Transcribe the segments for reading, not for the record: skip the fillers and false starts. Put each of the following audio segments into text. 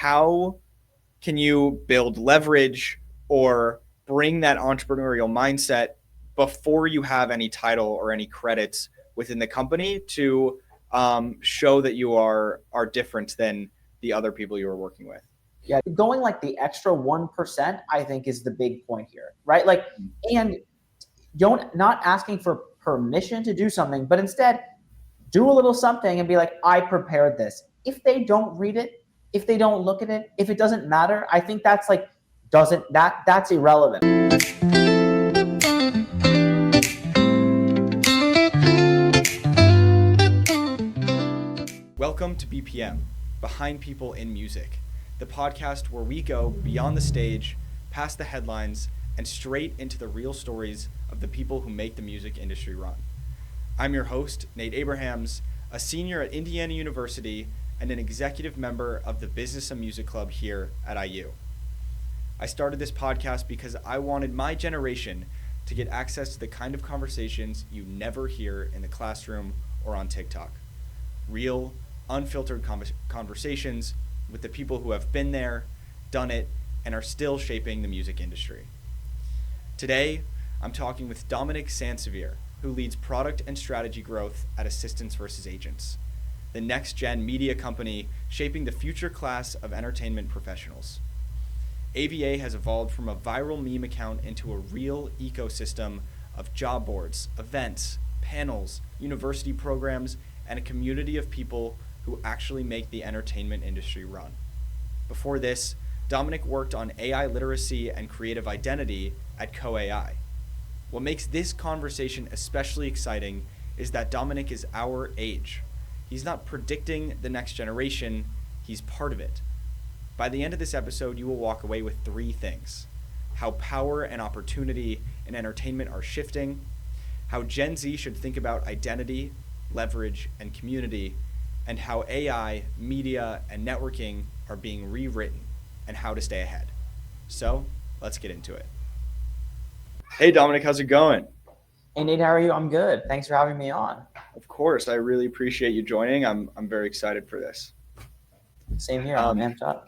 how can you build leverage or bring that entrepreneurial mindset before you have any title or any credits within the company to show that you are different than the other people you are working with? Yeah, going like the extra 1%, I think is the big point here, right? Like, and not asking for permission to do something, but instead do a little something and be like, I prepared this. If they don't read it, if they don't look at it, if it doesn't matter, I think that's like, that's irrelevant. Welcome to BPM, Behind People in Music, the podcast where we go beyond the stage, past the headlines, and straight into the real stories of the people who make the music industry run. I'm your host, Nate Abrahams, a senior at Indiana University and an executive member of the Business and Music Club here at IU. I started this podcast because I wanted my generation to get access to the kind of conversations you never hear in the classroom or on TikTok. Real, unfiltered conversations with the people who have been there, done it, and are still shaping the music industry. Today, I'm talking with Dominik Sansevere, who leads product and strategy growth at Assistants vs. Agents, the next-gen media company shaping the future class of entertainment professionals. AVA has evolved from a viral meme account into a real ecosystem of job boards, events, panels, university programs, and a community of people who actually make the entertainment industry run. Before this, Dominik worked on AI literacy and creative identity at CoAI. What makes this conversation especially exciting is that Dominik is our age. He's not predicting the next generation, he's part of it. By the end of this episode, you will walk away with three things: how power and opportunity in entertainment are shifting, how Gen Z should think about identity, leverage, and community, and how AI, media, and networking are being rewritten, and how to stay ahead. So, let's get into it. Hey Dominik, how's it going? Hey Nate, how are you? I'm good. Thanks for having me on. Of course, I really appreciate you joining. I'm very excited for this. Same here. I'm amped up.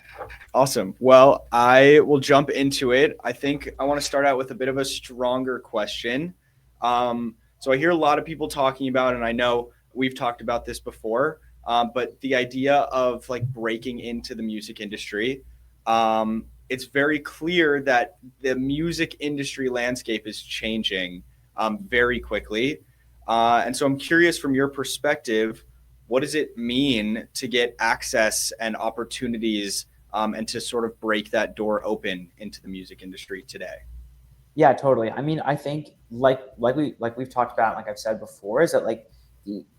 Awesome. Well, I will jump into it. I think I want to start out with a bit of a stronger question. So I hear a lot of people talking about, and I know we've talked about this before, but the idea of like breaking into the music industry. It's very clear that the music industry landscape is changing very quickly. And so I'm curious from your perspective, what does it mean to get access and opportunities and to sort of break that door open into the music industry today? Yeah, totally. I mean, I think like we've talked about, like I've said before, is that like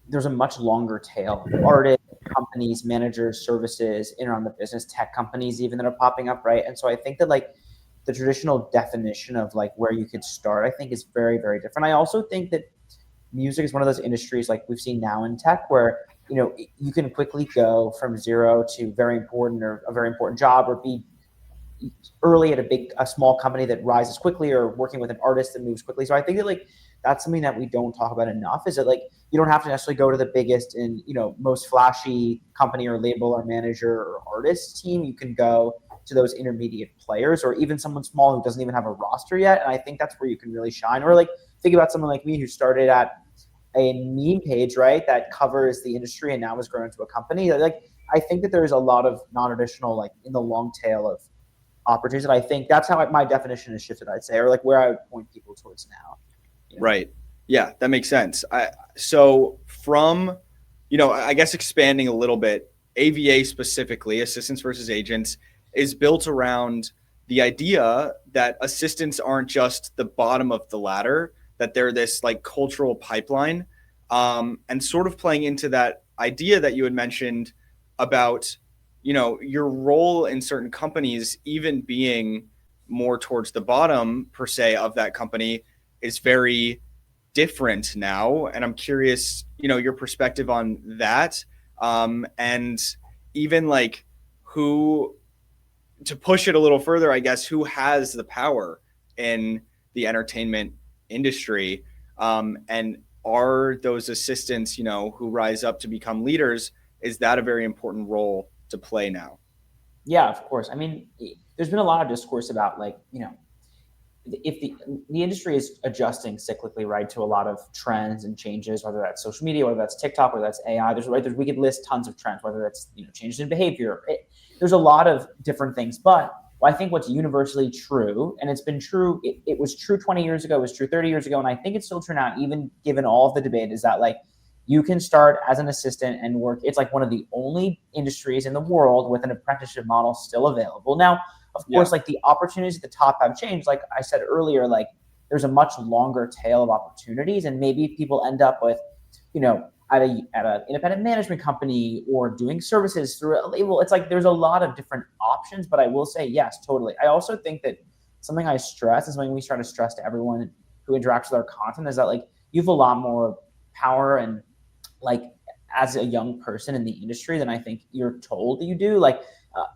there's a much longer tail of artists, companies, managers, services in around the business, tech companies even that are popping up, right? And so I think that like the traditional definition of like where you could start, I think is very, very different. I also think that music is one of those industries like we've seen now in tech where you can quickly go from zero to very important or a very important job, or be early at a small company that rises quickly, or working with an artist that moves quickly. So I think that like that's something that we don't talk about enough, is that like you don't have to necessarily go to the biggest and most flashy company or label or manager or artist team. You can go to those intermediate players, or even someone small who doesn't even have a roster yet, and I think that's where you can really shine. Or like think about someone like me who started at a meme page, right, that covers the industry and now has grown into a company. Like I think that there's a lot of non-traditional, like in the long tail of opportunities, and I think that's how my definition has shifted, I'd say, or like where I would point people towards now. Right. Yeah, that makes sense. So from, I guess expanding a little bit, AVA specifically, Assistants versus Agents, is built around the idea that assistants aren't just the bottom of the ladder, that they're this like cultural pipeline, and sort of playing into that idea that you had mentioned about, your role in certain companies, even being more towards the bottom per se of that company, is very different now. And I'm curious, your perspective on that. And even like who, to push it a little further, I guess, who has the power in the entertainment industry? And are those assistants, who rise up to become leaders, is that a very important role to play now? Yeah, of course. I mean, there's been a lot of discourse about like, if the industry is adjusting cyclically, right, to a lot of trends and changes, whether that's social media, whether that's TikTok, whether that's AI, we could list tons of trends, whether that's changes in behavior. There's a lot of different things, but I think what's universally true, and it's been true, it was true 20 years ago, it was true 30 years ago, and I think it's still true now, even given all of the debate, is that like you can start as an assistant and work. It's like one of the only industries in the world with an apprenticeship model still available. Now, of course, like the opportunities at the top have changed. Like I said earlier, like there's a much longer tail of opportunities, and maybe people end up with, at an independent management company or doing services through a label. It's like there's a lot of different options, but I will say yes, totally. I also think that something I stress and something we try to stress to everyone who interacts with our content is that like you have a lot more power and like as a young person in the industry than I think you're told that you do. Like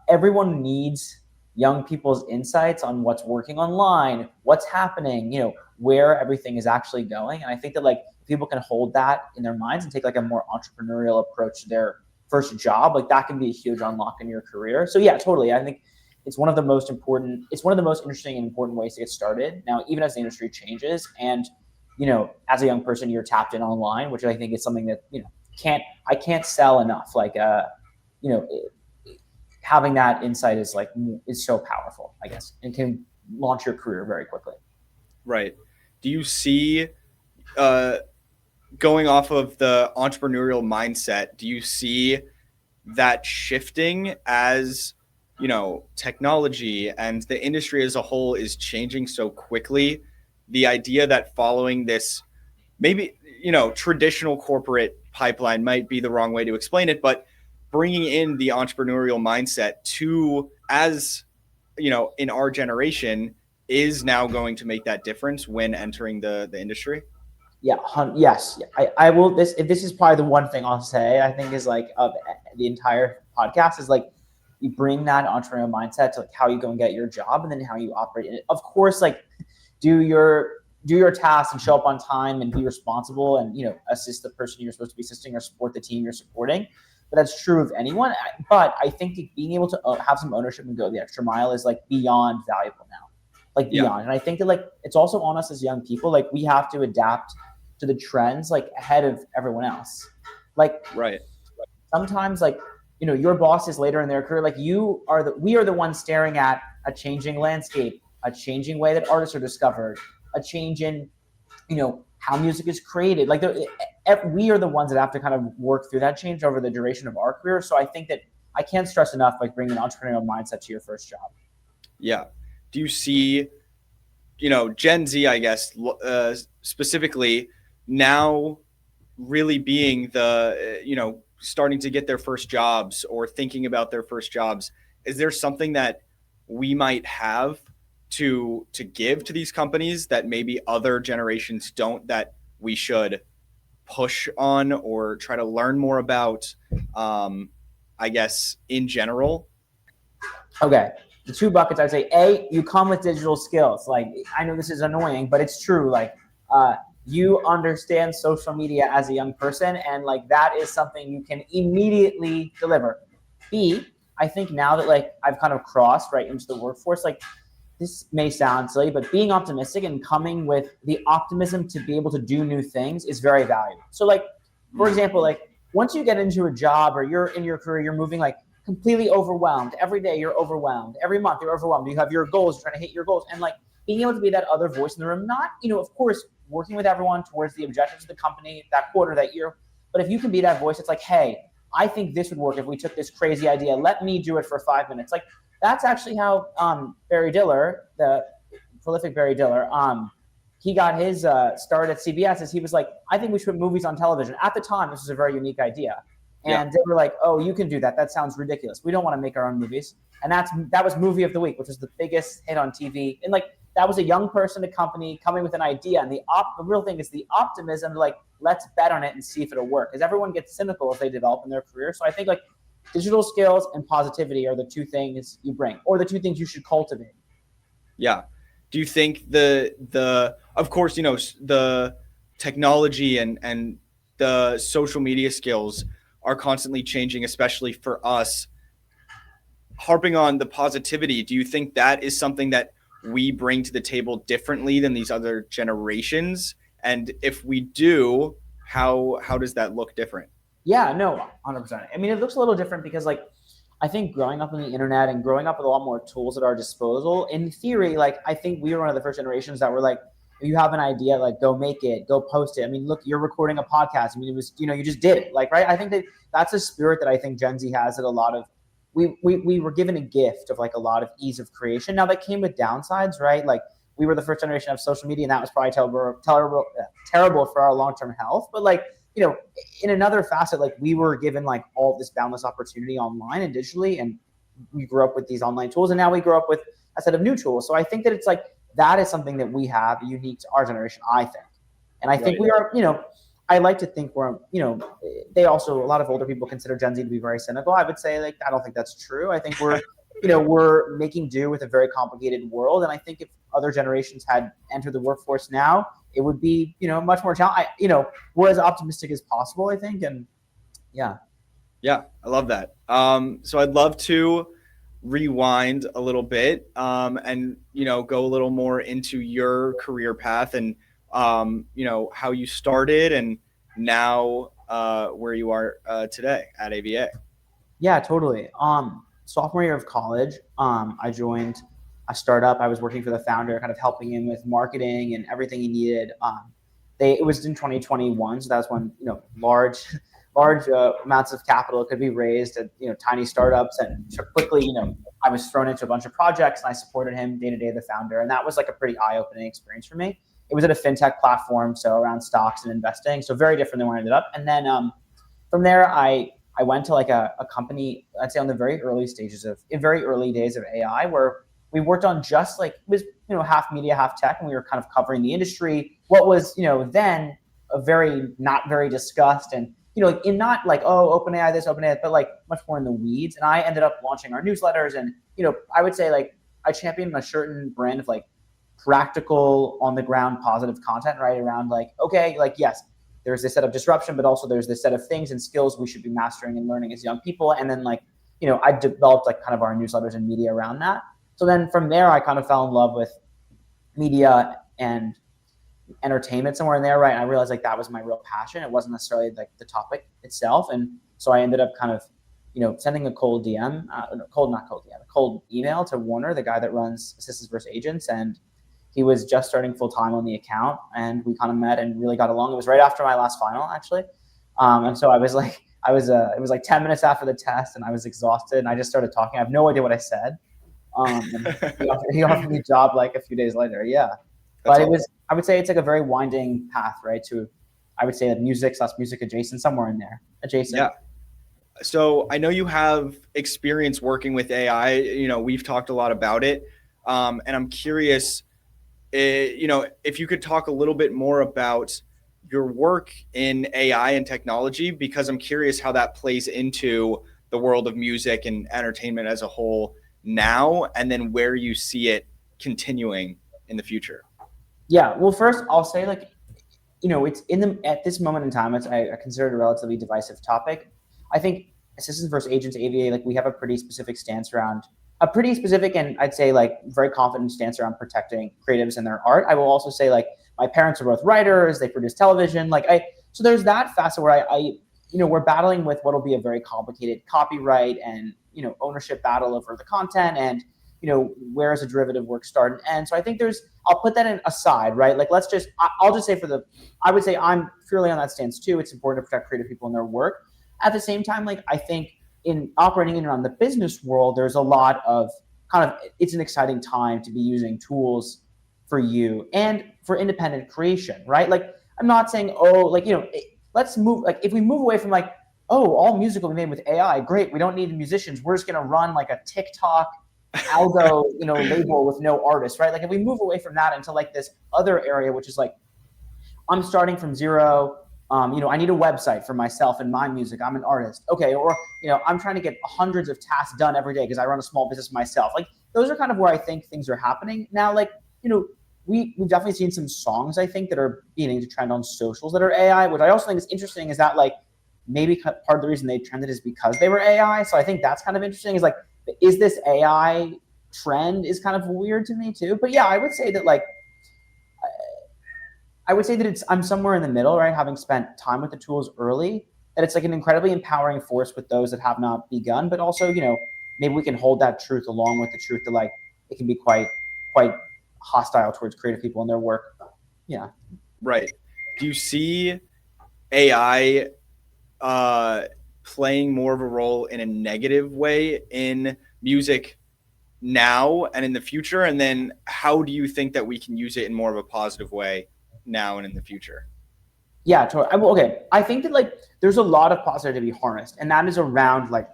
everyone needs young people's insights on what's working online, what's happening, where everything is actually going. And I think that like people can hold that in their minds and take like a more entrepreneurial approach to their first job, like that can be a huge unlock in your career. So yeah, totally. I think it's one of the most interesting and important ways to get started. Now, even as the industry changes and, as a young person, you're tapped in online, which I think is something that, I can't sell enough. Like, having that insight is so powerful, I guess, and can launch your career very quickly. Right. Do you see, going off of the entrepreneurial mindset, do you see that shifting as, technology and the industry as a whole is changing so quickly? The idea that following this, maybe, traditional corporate pipeline might be the wrong way to explain it, but bringing in the entrepreneurial mindset to, as, in our generation, is now going to make that difference when entering the industry? Yeah. Yes. I will. This is probably the one thing I'll say. I think is like of the entire podcast is like you bring that entrepreneurial mindset to like how you go and get your job, and then how you operate in it. Of course, like do your tasks and show up on time and be responsible and assist the person you're supposed to be assisting or support the team you're supporting. But that's true of anyone. But I think being able to have some ownership and go the extra mile is like beyond valuable now, like beyond. Yeah. And I think that like it's also on us as young people. Like we have to adapt to the trends like ahead of everyone else. Like right. Sometimes like your bosses later in their career, like we are the ones staring at a changing landscape, a changing way that artists are discovered, a change in how music is created. Like we are the ones that have to kind of work through that change over the duration of our career. So I think that I can't stress enough like bringing an entrepreneurial mindset to your first job. Yeah. Do you see, Gen Z, I guess, specifically now really being the, starting to get their first jobs or thinking about their first jobs? Is there something that we might have to give to these companies that maybe other generations don't, that we should push on or try to learn more about, I guess, in general? Okay. The two buckets, I'd say, A, you come with digital skills. Like, I know this is annoying, but it's true. Like, you understand social media as a young person, and like that is something you can immediately deliver. B, I think now that like I've kind of crossed right into the workforce, like this may sound silly, but being optimistic and coming with the optimism to be able to do new things is very valuable. So like, for example, like once you get into a job or you're in your career, you're moving like completely overwhelmed. Every day you're overwhelmed. Every month you're overwhelmed. You have your goals, you're trying to hit your goals. And like being able to be that other voice in the room, not, of course, working with everyone towards the objectives of the company, that quarter, that year. But if you can be that voice, it's like, hey, I think this would work if we took this crazy idea. Let me do it for 5 minutes. Like that's actually how Barry Diller, the prolific Barry Diller, he got his start at CBS. As he was like, I think we should put movies on television. At the time, this was a very unique idea. And they were like, oh, you can do that. That sounds ridiculous. We don't want to make our own movies. And that was Movie of the Week, which was the biggest hit on TV. And like that was a young person, a company coming with an idea. And the real thing is the optimism, like, let's bet on it and see if it'll work. Because everyone gets cynical as they develop in their career. So I think like digital skills and positivity are the two things you bring, or the two things you should cultivate. Yeah. Do you think of course, the technology and the social media skills are constantly changing, especially for us harping on the positivity, do you think that is something that we bring to the table differently than these other generations? And if we do, how does that look different? Yeah, no, 100%. I mean, it looks a little different because like I think growing up on the internet and growing up with a lot more tools at our disposal, in theory, like I think we were one of the first generations that were like, if you have an idea, like go make it, go post it. I mean, look, you're recording a podcast. I mean, it was, you just did it. Like, right. I think that that's a spirit that I think Gen Z has, that a lot of, we were given a gift of like a lot of ease of creation. Now that came with downsides, right? Like we were the first generation of social media, and that was probably terrible for our long-term health. But like, in another facet, like we were given like all this boundless opportunity online and digitally, and we grew up with these online tools, and now we grow up with a set of new tools. So I think that it's like, that is something that we have unique to our generation, I think. And I think we are, I like to think we're, they also, a lot of older people consider Gen Z to be very cynical. I would say like, I don't think that's true. I think we're, we're making do with a very complicated world. And I think if other generations had entered the workforce now, it would be, much more challenging. We're as optimistic as possible, I think. And yeah. Yeah, I love that. So I'd love to rewind a little bit, and, go a little more into your career path and, how you started and now where you are today at AVA. Yeah, totally. Sophomore year of college, I joined a startup. I was working for the founder, kind of helping him with marketing and everything he needed. It was in 2021, so that's when large amounts of capital could be raised at tiny startups, and quickly I was thrown into a bunch of projects, and I supported him day to day, the founder, and that was like a pretty eye-opening experience for me. It was at a fintech platform, so around stocks and investing, so very different than where I ended up. And then from there, I went to like a company, I'd say on the very early days of AI, where we worked on just like, it was half media, half tech, and we were kind of covering the industry. What was then a very not very discussed, and in not like, oh, OpenAI this, OpenAI, but like much more in the weeds. And I ended up launching our newsletters, and I would say like I championed a certain brand of like practical, on the ground, positive content, right around like, okay, like yes, there's this set of disruption, but also there's this set of things and skills we should be mastering and learning as young people. And then like, I developed like kind of our newsletters and media around that. So then from there, I kind of fell in love with media and entertainment somewhere in there, right? And I realized like that was my real passion. It wasn't necessarily like the topic itself. And so I ended up kind of, sending a cold email to Warner, the guy that runs Assistants versus Agents. And he was just starting full time on the account, and we kind of met and really got along. It was right after my last final, actually. And so it was like 10 minutes after the test, and I was exhausted, and I just started talking. I have no idea what I said. And he offered me a job like a few days later. Yeah. But it was, I would say it's like a very winding path, right? To, I would say that music adjacent, somewhere in there. Adjacent. Yeah. So I know you have experience working with AI. We've talked a lot about it. And I'm curious, if you could talk a little bit more about your work in AI and technology, because I'm curious how that plays into the world of music and entertainment as a whole now, and then where you see it continuing in the future. Yeah. Well, first I'll say like, it's at this moment in time, I consider it a relatively divisive topic. I think Assistants versus Agents, AVA, like we have a pretty specific and I'd say like very confident stance around protecting creatives and their art. I will also say like my parents are both writers, they produce television. So there's that facet where we're battling with what'll be a very complicated copyright and, ownership battle over the content, and, where does a derivative work start and end. So I think I'll put that aside, right? Like, I'll just say I would say I'm purely on that stance too. It's important to protect creative people in their work. At the same time, like I think in operating in around the business world, there's a lot of it's an exciting time to be using tools for you and for independent creation, right? Like I'm not saying, let's move, like if we move away from like, oh, all music will be made with AI, great, we don't need musicians, we're just gonna run like a TikTok algo, label with no artists, right? Like if we move away from that into like this other area, which is like, I'm starting from zero, I need a website for myself and my music. I'm an artist. Okay. Or, I'm trying to get hundreds of tasks done every day because I run a small business myself. Like those are kind of where I think things are happening now. Like, we've definitely seen some songs, I think, that are beginning to trend on socials that are AI, which I also think is interesting, is that like maybe part of the reason they trended is because they were AI. So I think that's kind of interesting, is like is this AI trend is kind of weird to me too. But yeah, I would say that like I'm somewhere in the middle, right? Having spent time with the tools early, that it's like an incredibly empowering force with those that have not begun, but also, maybe we can hold that truth along with the truth that like it can be quite hostile towards creative people and their work. Yeah. Right. Do you see AI playing more of a role in a negative way in music now and in the future? And then how do you think that we can use it in more of a positive way now and in the future? Yeah, totally. Okay. I think that like there's a lot of positive to be harnessed, and that is around like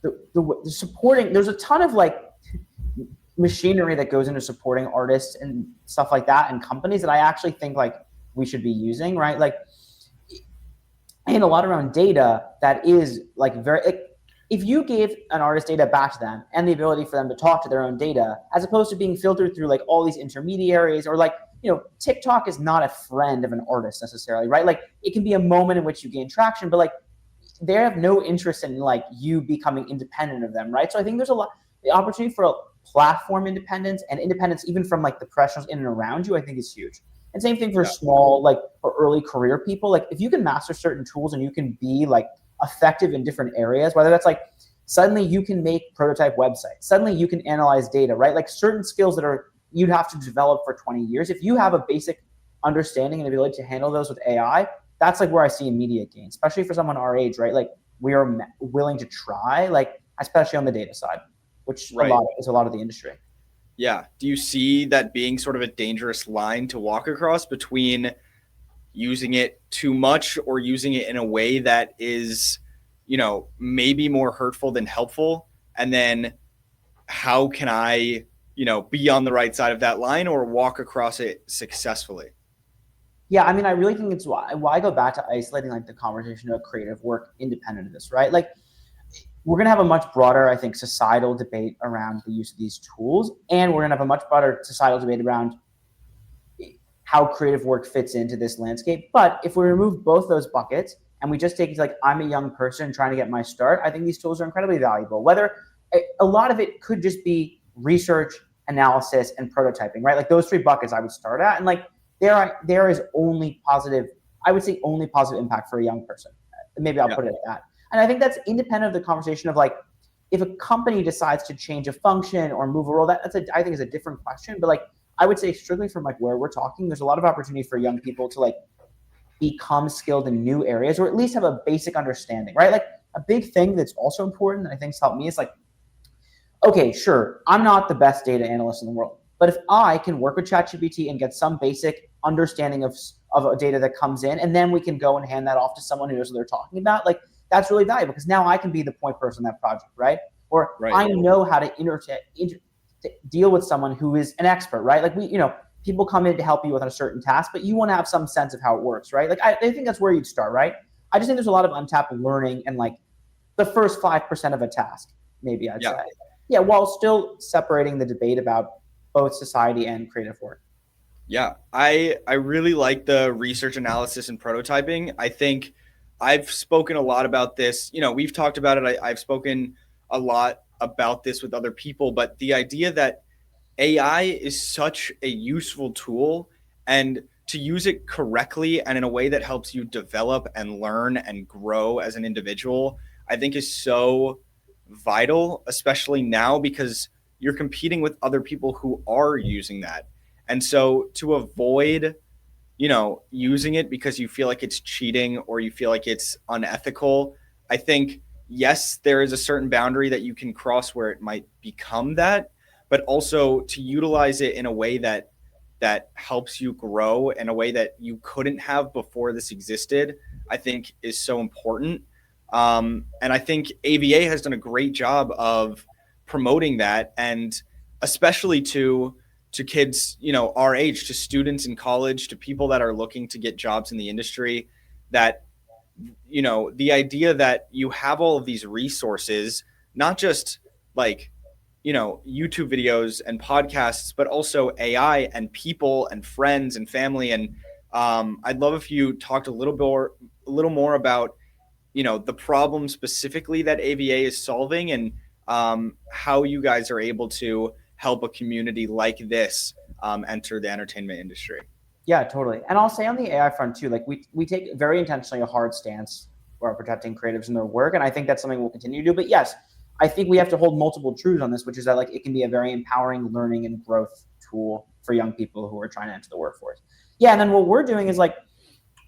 the supporting. There's a ton of like machinery that goes into supporting artists and stuff like that and companies that I actually think like we should be using, right? Like, and a lot around data that is like very like, if you gave an artist data back to them and the ability for them to talk to their own data, as opposed to being filtered through like all these intermediaries, or like, TikTok is not a friend of an artist necessarily, right? Like it can be a moment in which you gain traction, but like they have no interest in like you becoming independent of them, right? So I think there's a lot, the opportunity for platform independence and independence even from like the professionals in and around you, I think is huge. And same thing for small, like for early career people. Like if you can master certain tools and you can be like effective in different areas, whether that's like suddenly you can make prototype websites, suddenly you can analyze data, right? Like certain skills that are you'd have to develop for 20 years. If you have a basic understanding and ability to handle those with AI, that's like where I see immediate gain, especially for someone our age, right? Like we are willing to try, like especially on the data side, which Right. is a lot of the industry. Yeah. Do you see that being sort of a dangerous line to walk across between using it too much or using it in a way that is, maybe more hurtful than helpful? And then how can I, be on the right side of that line or walk across it successfully? Yeah, I mean, I really think it's why I go back to isolating like the conversation of creative work independent of this, right? Like we're going to have a much broader, I think, societal debate around the use of these tools. And we're going to have a much broader societal debate around how creative work fits into this landscape. But if we remove both those buckets and we just take like, I'm a young person trying to get my start, I think these tools are incredibly valuable. Whether a lot of it could just be research, analysis, and prototyping, right? Like those three buckets I would start at. And like there is only positive, I would say only positive impact for a young person. Maybe I'll put it at that. And I think that's independent of the conversation of like, if a company decides to change a function or move a role, I think is a different question. But like, I would say strictly from like where we're talking, there's a lot of opportunity for young people to like become skilled in new areas, or at least have a basic understanding, right? Like a big thing that's also important that I think's helped me is like, okay, sure, I'm not the best data analyst in the world, but if I can work with ChatGPT and get some basic understanding of data that comes in, and then we can go and hand that off to someone who knows what they're talking about, like that's really valuable because now I can be the point person on that project, right? Or I know how to deal with someone who is an expert, right? Like people come in to help you with a certain task, but you want to have some sense of how it works, right? Like I think that's where you'd start, right? I just think there's a lot of untapped learning and like the first 5% of a task, maybe I'd say. Yeah, while still separating the debate about both society and creative work. Yeah, I really like the research analysis and prototyping. I think I've spoken a lot about this. We've talked about it. I've spoken a lot about this with other people, but the idea that AI is such a useful tool, and to use it correctly and in a way that helps you develop and learn and grow as an individual, I think is so vital, especially now because you're competing with other people who are using that. And so to avoid, using it because you feel like it's cheating or you feel like it's unethical, I think, yes, there is a certain boundary that you can cross where it might become that, but also to utilize it in a way that helps you grow in a way that you couldn't have before this existed, I think is so important. And I think AVA has done a great job of promoting that, and especially to kids, our age, to students in college, to people that are looking to get jobs in the industry, that, the idea that you have all of these resources, not just like, YouTube videos and podcasts, but also AI and people and friends and family. And I'd love if you talked a little more about, the problem specifically that AVA is solving, and how you guys are able to help a community like this enter the entertainment industry. Yeah, totally. And I'll say on the AI front too, like we take very intentionally a hard stance for protecting creatives and their work, and I think that's something we'll continue to do. But yes, I think we have to hold multiple truths on this, which is that like it can be a very empowering learning and growth tool for young people who are trying to enter the workforce. Yeah, and then what we're doing is like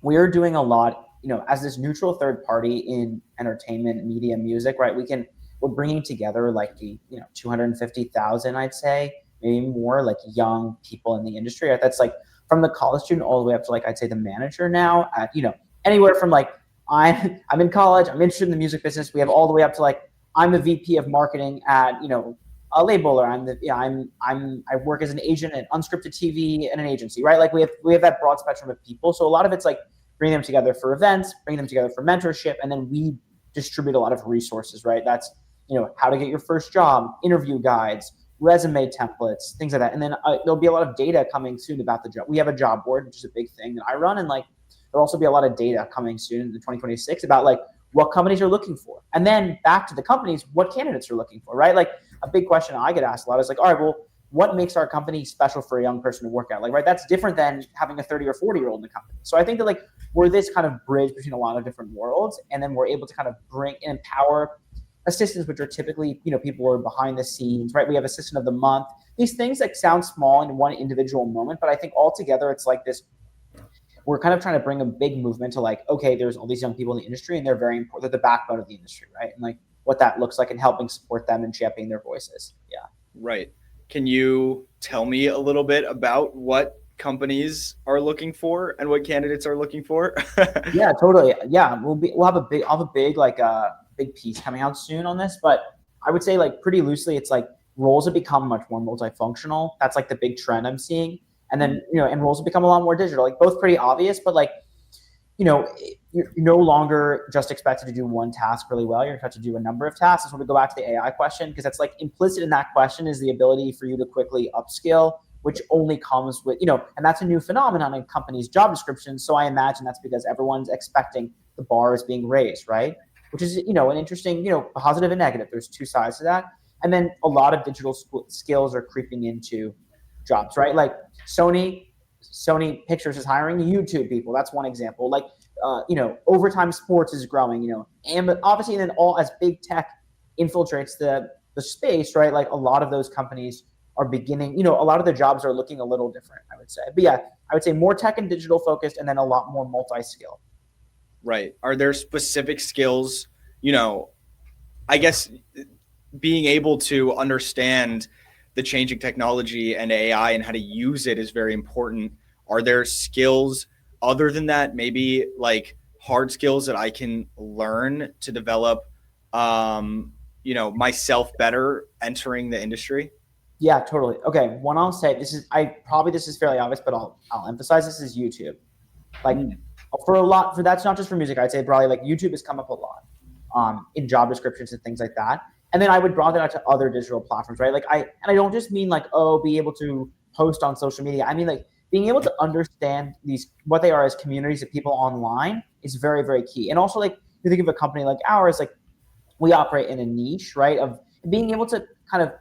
we're doing a lot, as this neutral third party in entertainment, media, music, right? We're bringing together like the 250,000, I'd say, maybe more, like young people in the industry. Right? That's like from the college student all the way up to like I'd say the manager now at anywhere from like I'm in college, I'm interested in the music business. We have all the way up to like I'm the VP of marketing at a label, or I work as an agent at unscripted TV and an agency, right? Like we have that broad spectrum of people. So a lot of it's like bringing them together for events, bringing them together for mentorship, and then we distribute a lot of resources, right? That's how to get your first job, interview guides, resume templates, things like that. And then there'll be a lot of data coming soon about the job. We have a job board, which is a big thing that I run, and like there'll also be a lot of data coming soon in 2026 about like what companies are looking for. And then back to the companies, what candidates are looking for, right? Like a big question I get asked a lot is like, all right, well, what makes our company special for a young person to work at? Like, right, that's different than having a 30 or 40-year-old in the company. So I think that like we're this kind of bridge between a lot of different worlds, and then we're able to kind of bring and empower assistants, which are typically, people who are behind the scenes, right? We have assistant of the month, these things that sound small in one individual moment, but I think altogether it's like this, we're kind of trying to bring a big movement to like, okay, there's all these young people in the industry and they're very important. They're the backbone of the industry, right? And like what that looks like and helping support them and championing their voices. Yeah. Right. Can you tell me a little bit about what companies are looking for and what candidates are looking for? Yeah, totally. Yeah, I'll have a big like big piece coming out soon on this, but I would say like pretty loosely, it's like roles have become much more multifunctional. That's like the big trend I'm seeing. And then, and roles have become a lot more digital, like both pretty obvious, but like, you're no longer just expected to do one task really well. You're expected to do a number of tasks. That's when we go back to the AI question, because that's like implicit in that question is the ability for you to quickly upskill, which only comes with, and that's a new phenomenon in companies' job descriptions. So I imagine that's because everyone's expecting the bar is being raised, right? Which is, an interesting, positive and negative. There's two sides to that. And then a lot of digital skills are creeping into jobs, right? Like Sony Pictures is hiring YouTube people. That's one example. Like, Overtime Sports is growing, and but obviously then all as big tech infiltrates the space, right? Like a lot of those companies are beginning, a lot of the jobs are looking a little different, I would say. But yeah, I would say more tech and digital focused, and then a lot more multi-skill. Right. Are there specific skills, I guess being able to understand the changing technology and AI and how to use it is very important. Are there skills other than that, maybe like hard skills that I can learn to develop, myself better entering the industry? Yeah, totally. Okay, one I'll say, this is fairly obvious, but I'll emphasize this is YouTube. Like for that's not just for music. I'd say probably like YouTube has come up a lot in job descriptions and things like that. And then I would broaden that out to other digital platforms, right? Like I don't just mean like, be able to post on social media. I mean like being able to understand what they are as communities of people online is very, very key. And also like you think of a company like ours, like we operate in a niche, right? Of being able to kind of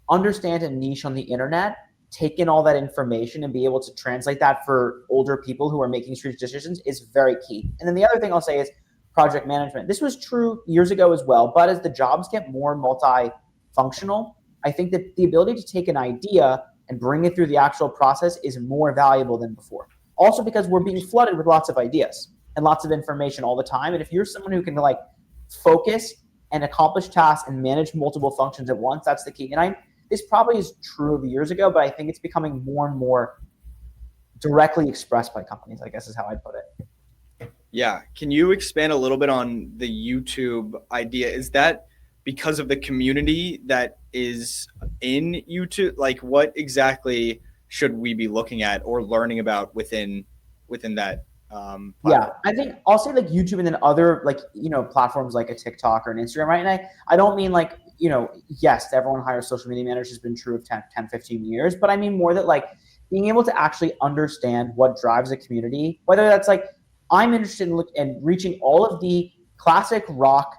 understand a niche on the internet, take in all that information and be able to translate that for older people who are making strategic decisions is very key. And then the other thing I'll say is project management. This was true years ago as well, but as the jobs get more multi-functional, I think that the ability to take an idea and bring it through the actual process is more valuable than before. Also because we're being flooded with lots of ideas and lots of information all the time. And if you're someone who can like focus and accomplish tasks and manage multiple functions at once, that's the key. And this probably is true of years ago, but I think it's becoming more and more directly expressed by companies, I guess is how I'd put it. Yeah. Can you expand a little bit on the YouTube idea? Is that because of the community that is in YouTube? Like what exactly should we be looking at or learning about within that? Yeah, I think I'll say like YouTube and then other like, platforms like a TikTok or an Instagram, right? And I don't mean like, yes, everyone hires social media managers has been true of 10, 15 years, but I mean more that like being able to actually understand what drives a community, whether that's like, I'm interested in reaching all of the classic rock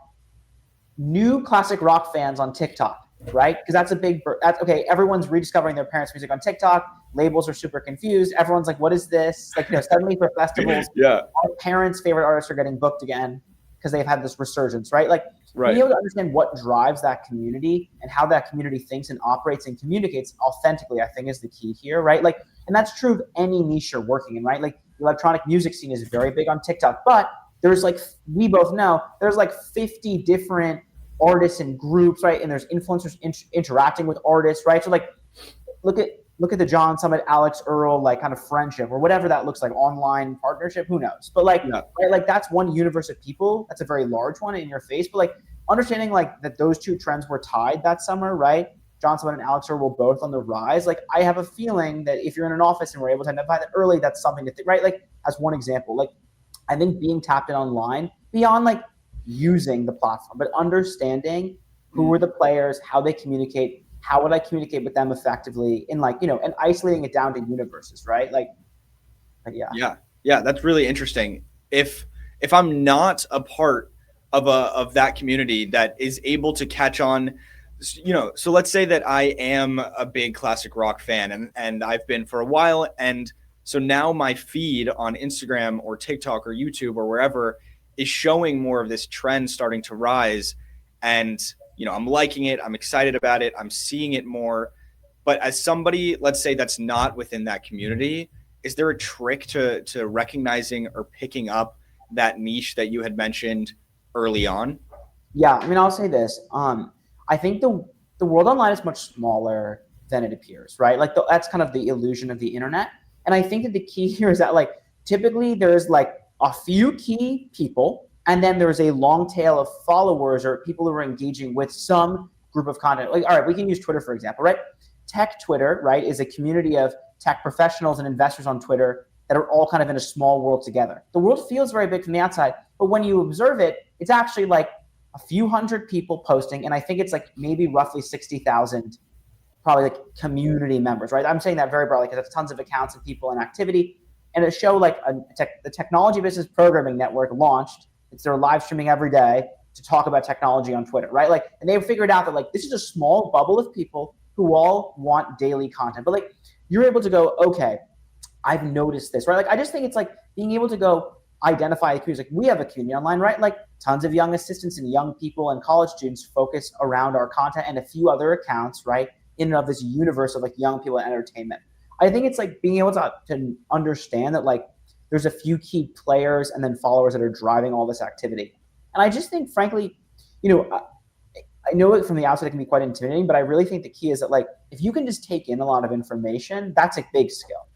new classic rock fans on TikTok, right? Because that's a big, that's okay. Everyone's rediscovering their parents' music on TikTok. Labels are super confused. Everyone's like, what is this? Like, suddenly for festivals, Yeah. our parents' favorite artists are getting booked again because they've had this resurgence, right? Like, Right. being able to understand what drives that community and how that community thinks and operates and communicates authentically, I think is the key here, right? Like, and that's true of any niche you're working in, right? Like, the electronic music scene is very big on TikTok, but there's like, we both know, there's like 50 different artists and groups, right? And there's influencers interacting with artists, right? So like, look at the John Summit, Alex Earl, like kind of friendship or whatever that looks like, online partnership, who knows? But like, Yeah. right, like that's one universe of people. That's a very large one in your face. But like understanding like that those two trends were tied that summer, right? John Summit and Alex Earl were both on the rise. Like I have a feeling that if you're in an office and we're able to identify that early, that's something to think, right? Like as one example, like I think being tapped in online beyond like using the platform, but understanding who are the players, how they communicate, how would I communicate with them effectively in like, and isolating it down to universes, right? Like yeah. Yeah, that's really interesting. If I'm not a part of that community that is able to catch on, so let's say that I am a big classic rock fan and I've been for a while, and so now my feed on Instagram or TikTok or YouTube or wherever is showing more of this trend starting to rise, and I'm liking it, I'm excited about it, I'm seeing it more. But as somebody, let's say, that's not within that community, is there a trick to recognizing or picking up that niche that you had mentioned early on? Yeah, I mean, I'll say this. I think the world online is much smaller than it appears, right? Like that's kind of the illusion of the internet. And I think that the key here is that like typically there's like a few key people, and then there's a long tail of followers or people who are engaging with some group of content. Like, all right, we can use Twitter, for example, right? Tech Twitter, right, is a community of tech professionals and investors on Twitter that are all kind of in a small world together. The world feels very big from the outside, but when you observe it, it's actually like a few hundred people posting, and I think it's like maybe roughly 60,000 probably like community members, right? I'm saying that very broadly because that's tons of accounts and people and activity. And a show like the Technology Business Programming Network launched. It's their live streaming every day to talk about technology on Twitter, right? Like, and they've figured out that like this is a small bubble of people who all want daily content. But like you're able to go, okay, I've noticed this, right? Like I just think it's like being able to go identify the community. Like we have a community online, right? Like tons of young assistants and young people and college students focus around our content and a few other accounts, right? In and of this universe of like young people and entertainment. I think it's like being able to understand that like there's a few key players and then followers that are driving all this activity. And I just think, frankly, I know it from the outside it can be quite intimidating, but I really think the key is that like if you can just take in a lot of information, that's a big skill.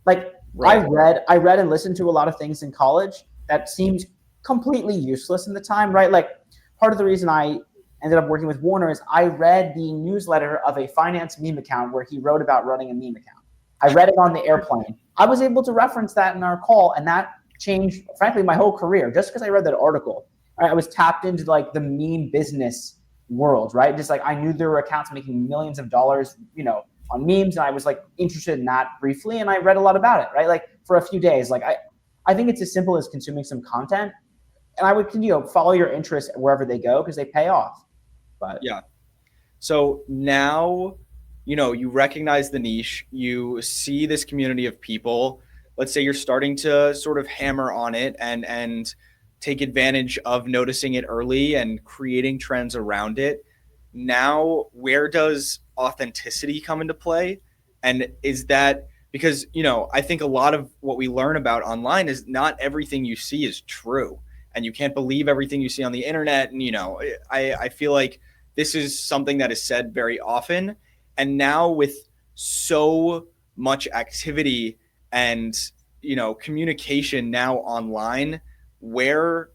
Like right. I read and listened to a lot of things in college that seemed completely useless in the time, right? Like part of the reason I ended up working with Warner is I read the newsletter of a finance meme account where he wrote about running a meme account. I read it on the airplane. I was able to reference that in our call, and that changed, frankly, my whole career just because I read that article. Right? I was tapped into like the meme business world, right? Just like I knew there were accounts making millions of dollars, on memes, and I was like interested in that briefly, and I read a lot about it, right? Like for a few days. Like I think it's as simple as consuming some content, and I would follow your interests wherever they go because they pay off. But yeah. So now, you recognize the niche, you see this community of people. Let's say you're starting to sort of hammer on it and take advantage of noticing it early and creating trends around it. Now, where does authenticity come into play? And is that because, I think a lot of what we learn about online is not everything you see is true, and you can't believe everything you see on the internet. And, I feel like this is something that is said very often. And now with so much activity and, communication now online, where,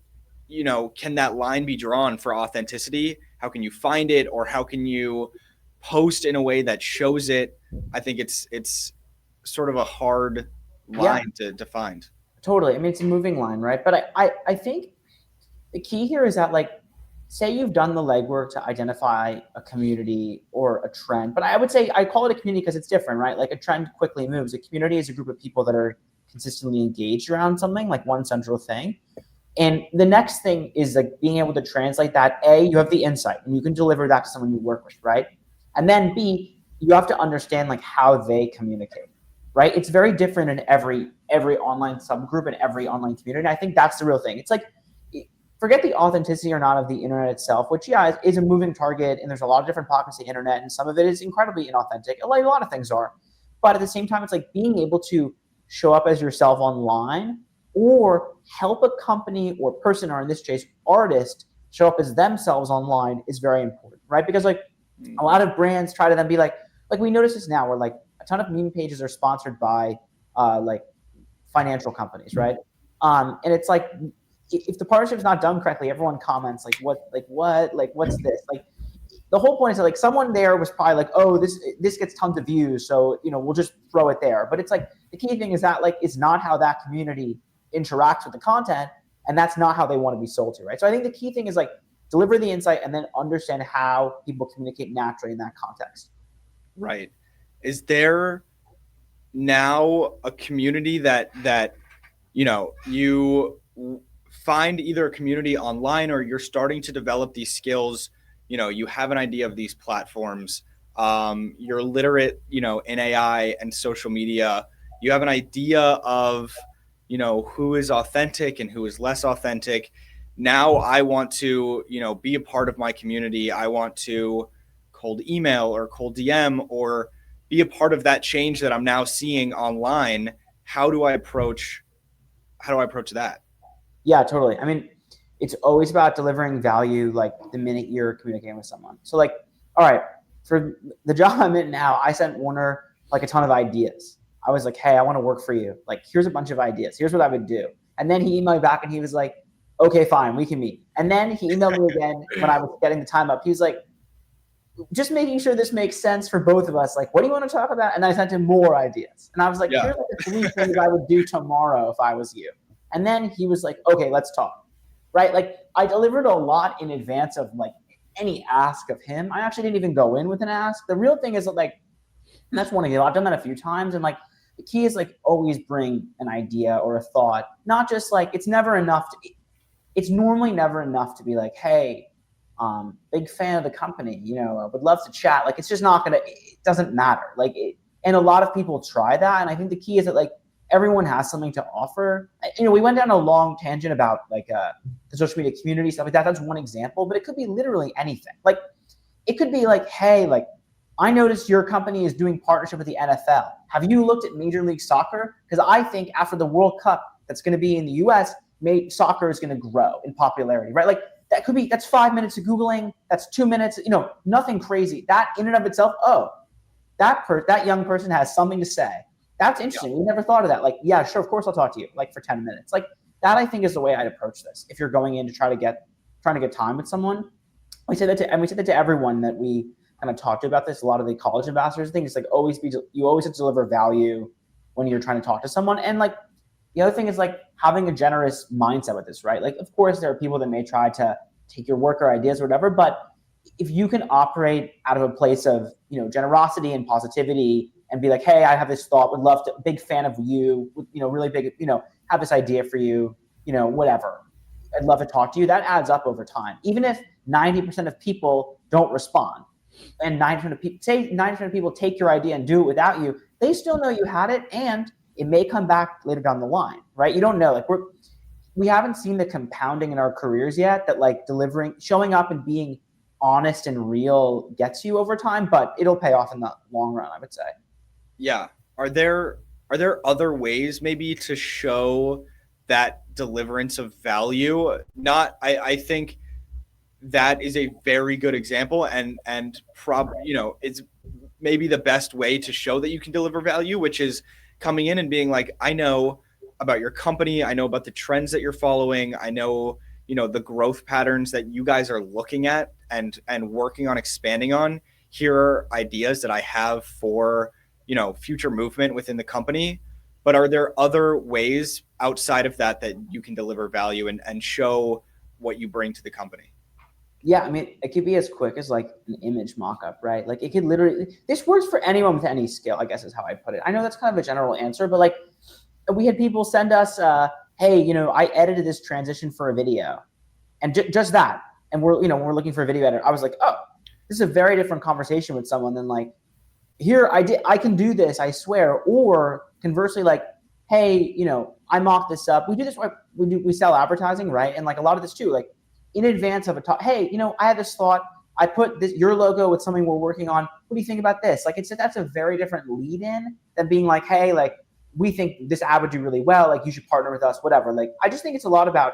can that line be drawn for authenticity? How can you find it, or how can you post in a way that shows it? I think it's sort of a hard line to find. Totally. I mean, it's a moving line, right? But I think the key here is that like, say you've done the legwork to identify a community or a trend, but I would say I call it a community because it's different, right? Like a trend quickly moves. A community is a group of people that are consistently engaged around something, like one central thing. And the next thing is like being able to translate that. A, you have the insight and you can deliver that to someone you work with, right? And then B, you have to understand like how they communicate, right? It's very different in every online subgroup and every online community. And I think that's the real thing. It's like, forget the authenticity or not of the internet itself, which is a moving target, and there's a lot of different pockets of the internet, and some of it is incredibly inauthentic, like a lot of things are. But at the same time, it's like being able to show up as yourself online or help a company or person, or in this case, artist, show up as themselves online is very important, right? Because like a lot of brands try to then be like we notice this now where like a ton of meme pages are sponsored by like financial companies, right? And it's like if the partnership's not done correctly, everyone comments like what's this? Like the whole point is that like someone there was probably like, oh, this gets tons of views, so we'll just throw it there. But it's like the key thing is that like it's not how that community interacts with the content, and that's not how they want to be sold to, right? So I think the key thing is like deliver the insight and then understand how people communicate naturally in that context. Right. Is there now a community that you find either a community online or you're starting to develop these skills? You have an idea of these platforms. You're literate, in AI and social media. You have an idea of, who is authentic and who is less authentic. Now I want to, be a part of my community. I want to cold email or cold DM or be a part of that change that I'm now seeing online. How do I approach that? Yeah, totally. I mean, it's always about delivering value like the minute you're communicating with someone. So like, all right, for the job I'm in now, I sent Warner like a ton of ideas. I was like, hey, I want to work for you. Like, here's a bunch of ideas. Here's what I would do. And then he emailed me back and he was like, okay, fine, we can meet. And then he emailed me again when I was getting the time up. He was like, just making sure this makes sense for both of us. Like, what do you want to talk about? And I sent him more ideas. And I was like, here's like the 3 things I would do tomorrow if I was you. And then he was like, okay, let's talk. Right? Like I delivered a lot in advance of like any ask of him. I actually didn't even go in with an ask. The real thing is that like, that's one thing. I've done that a few times. And like, the key is like always bring an idea or a thought, not just like, it's normally never enough to be like, hey, big fan of the company, I would love to chat. Like, it's just not it doesn't matter. Like, and a lot of people try that. And I think the key is that like everyone has something to offer. We went down a long tangent about like the social media community, stuff like that. That's one example, but it could be literally anything. Like, it could be like, hey, like, I noticed your company is doing partnership with the NFL. Have you looked at Major League Soccer? Because I think after the World Cup that's going to be in the US, soccer is going to grow in popularity, right? Like, that's 5 minutes of Googling. That's 2 minutes, nothing crazy. That in and of itself, that young person has something to say. That's interesting. We never thought of that. Like, yeah, sure, of course I'll talk to you, like for 10 minutes. Like that, I think is the way I'd approach this. If you're going in to trying to get time with someone, we say that to everyone that we kind of talked about this. A lot of the college ambassadors think it's like you always have to deliver value when you're trying to talk to someone. And like, the other thing is like having a generous mindset with this, right? Like, of course, there are people that may try to take your work or ideas or whatever, but if you can operate out of a place of, generosity and positivity and be like, hey, I have this thought, would love to, big fan of you, really big, have this idea for you, whatever. I'd love to talk to you. That adds up over time. Even if 90% of people don't respond and 90% of people take your idea and do it without you, they still know you had it and it may come back later down the line, right? You don't know. Like we haven't seen the compounding in our careers yet that like showing up and being honest and real gets you over time, but it'll pay off in the long run, I would say. Yeah. Are there other ways maybe to show that deliverance of value? I think that is a very good example and it's maybe the best way to show that you can deliver value, which is coming in and being like, I know about your company. I know about the trends that you're following. I know, the growth patterns that you guys are looking at and working on expanding on. Here are ideas that I have for, future movement within the company. But are there other ways outside of that you can deliver value and show what you bring to the company? Yeah, I mean, it could be as quick as like an image mock-up, right? Like it could literally, this works for anyone with any skill, I guess is how I put it. I know that's kind of a general answer, but like we had people send us hey, I edited this transition for a video, and just that, and we're looking for a video editor. I was like, oh, this is a very different conversation with someone than like, here I can do this, I swear. Or conversely, like, hey, I mocked this up. We do this, we sell advertising, right? And like a lot of this too, like in advance of a talk, hey, I had this thought, I put your logo with something we're working on. What do you think about this? Like, that's a very different lead in than being like, hey, like, we think this ad would do really well. Like, you should partner with us, whatever. Like, I just think it's a lot about,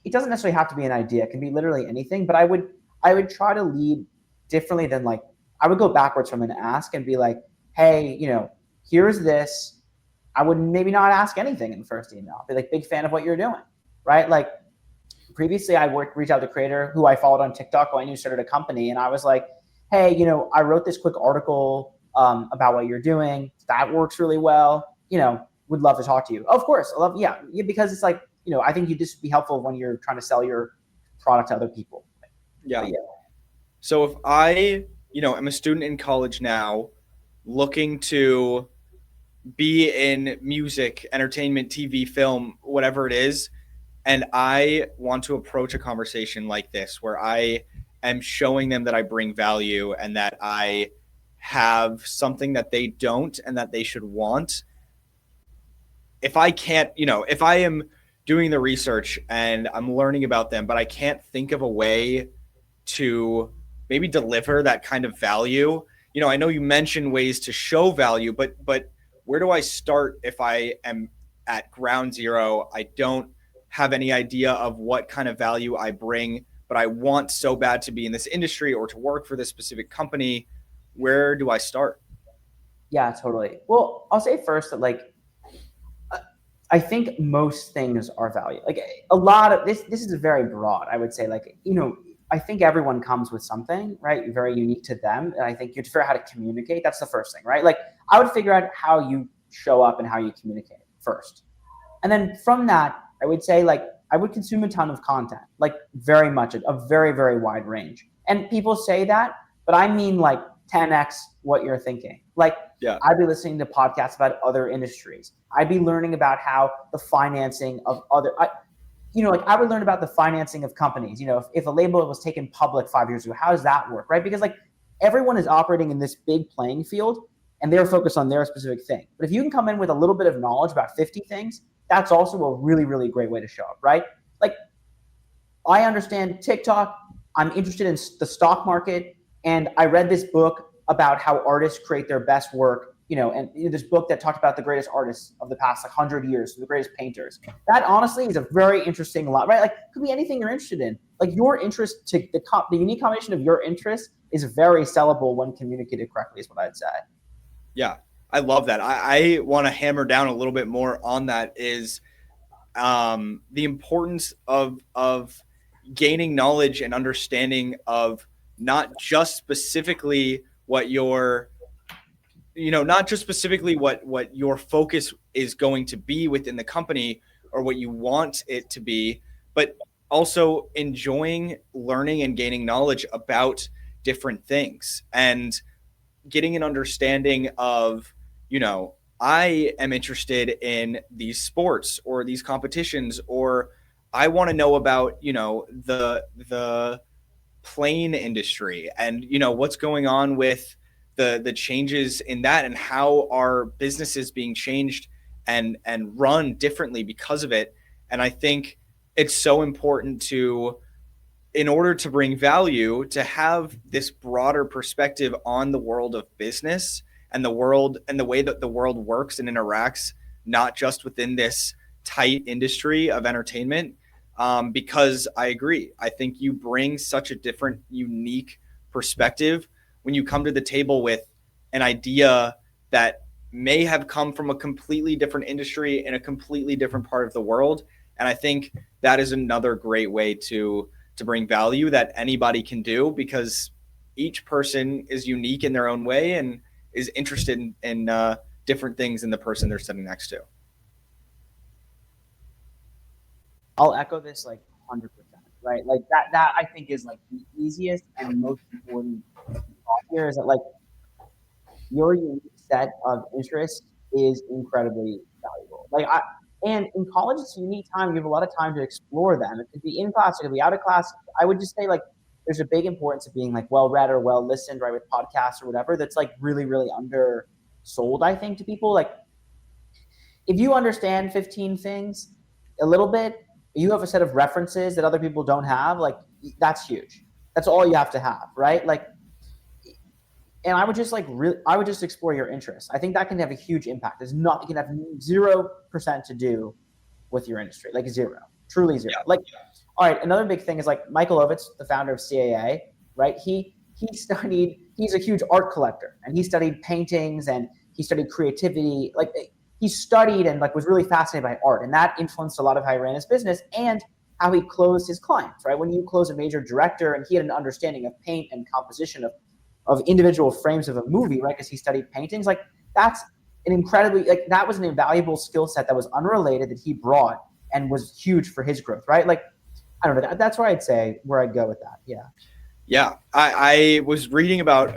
it doesn't necessarily have to be an idea. It can be literally anything, but I would try to lead differently than like, I would go backwards from an ask and be like, hey, here's this. I would maybe not ask anything in the first email. I'd be like, big fan of what you're doing, right? Like, previously I reached out to a creator who I followed on TikTok who I knew started a company, and I was like, hey, I wrote this quick article about what you're doing. That works really well. Would love to talk to you. Of course, I love, yeah, because it's like, I think you'd just be helpful when you're trying to sell your product to other people. Yeah. Yeah. So if I, am a student in college now, looking to be in music, entertainment, TV, film, whatever it is, and I want to approach a conversation like this where I am showing them that I bring value and that I have something that they don't and that they should want. If I can't, if I am doing the research and I'm learning about them, but I can't think of a way to maybe deliver that kind of value. I know you mentioned ways to show value, but where do I start if I am at ground zero? I don't have any idea of what kind of value I bring, but I want so bad to be in this industry or to work for this specific company. Where do I start? Yeah, totally. Well, I'll say first that like, I think most things are value. Like a lot of this is very broad. I would say like, I think everyone comes with something, right? Very unique to them. And I think you'd figure out how to communicate. That's the first thing, right? Like I would figure out how you show up and how you communicate first. And then from that, I would say like, I would consume a ton of content, like very much a very, very wide range. And people say that, but I mean like 10x what you're thinking. Like, Yeah. I'd be listening to podcasts about other industries. I'd be learning about how the financing of other, like I would learn about the financing of companies. If a label was taken public 5 years ago, how does that work, right? Because like everyone is operating in this big playing field and they're focused on their specific thing. But if you can come in with a little bit of knowledge about 50 things, that's also a really, really great way to show up, right? Like I understand TikTok. I'm interested in the stock market. And I read this book about how artists create their best work, and this book that talked about the greatest artists of the past 100 years, the greatest painters. That honestly is a very interesting lot, right? Like could be anything you're interested in. Like your interest to the unique combination of your interest is very sellable when communicated correctly is what I'd say. Yeah, I love that. I want to hammer down a little bit more on that is the importance of gaining knowledge and understanding of not just specifically what your not just specifically what your focus is going to be within the company or what you want it to be, but also enjoying learning and gaining knowledge about different things and getting an understanding of, I am interested in these sports or these competitions, or I want to know about, the plane industry and, what's going on with the changes in that and how our business is being changed and run differently because of it. And I think it's so important to, in order to bring value, to have this broader perspective on the world of business and the world and the way that the world works and interacts, not just within this tight industry of entertainment. Because I agree, I think you bring such a different, unique perspective when you come to the table with an idea that may have come from a completely different industry in a completely different part of the world. And I think that is another great way to bring value that anybody can do, because each person is unique in their own way and is interested in different things than the person they're sitting next to. I'll echo this like 100%, right? Like that I think is like the easiest and most important thought here is that like your unique set of interests is incredibly valuable. Like And in college, it's a unique time. You have a lot of time to explore them. It could be in class, it could be out of class. I would just say like there's a big importance of being like well read or well listened, right, with podcasts or whatever. That's like really, really undersold, I think, to people. Like if you understand 15 things a little bit, you have a set of references that other people don't have, like that's huge. That's all you have to have, right? Like, and I would just I would just explore your interests. I think that can have a huge impact. It can have 0% to do with your industry, like zero, truly zero. Yeah. Like, all right, another big thing is like Michael Ovitz, the founder of CAA, right? He's a huge art collector, and he studied paintings and he studied creativity. Like he studied and like was really fascinated by art, and that influenced a lot of how he ran his business and how he closed his clients, right? When you close a major director, and he had an understanding of paint and composition of individual frames of a movie, right? Because he studied paintings. Like that's an incredibly, like that was an invaluable skill set that was unrelated that he brought and was huge for his growth, right? Like, I don't know. That's where I'd say where I'd go with that. Yeah. Yeah. I was reading about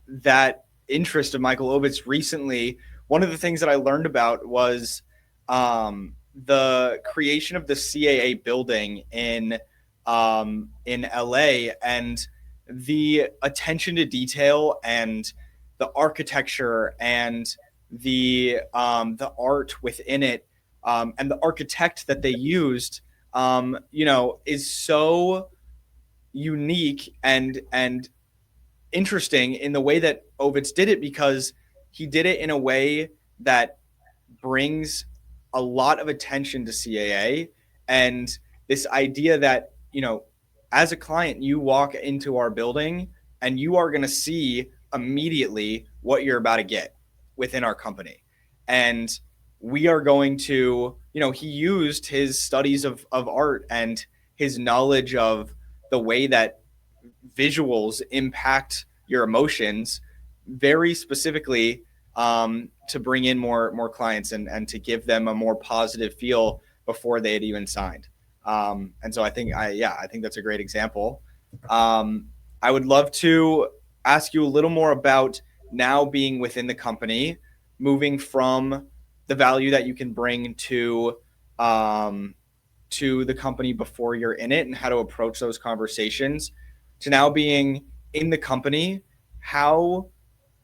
that interest of Michael Ovitz recently. One of the things that I learned about was the creation of the CAA building in LA, and the attention to detail and the architecture and the art within it, and the architect that they used, is so unique and interesting in the way that Ovitz did it, because he did it in a way that brings a lot of attention to CAA, and this idea that, as a client, you walk into our building and you are going to see immediately what you're about to get within our company. And we are going to, he used his studies of art and his knowledge of the way that visuals impact your emotions very specifically, to bring in more clients and to give them a more positive feel before they had even signed. And so I think that's a great example. I would love to ask you a little more about now being within the company, moving from the value that you can bring to the company before you're in it and how to approach those conversations, to now being in the company. How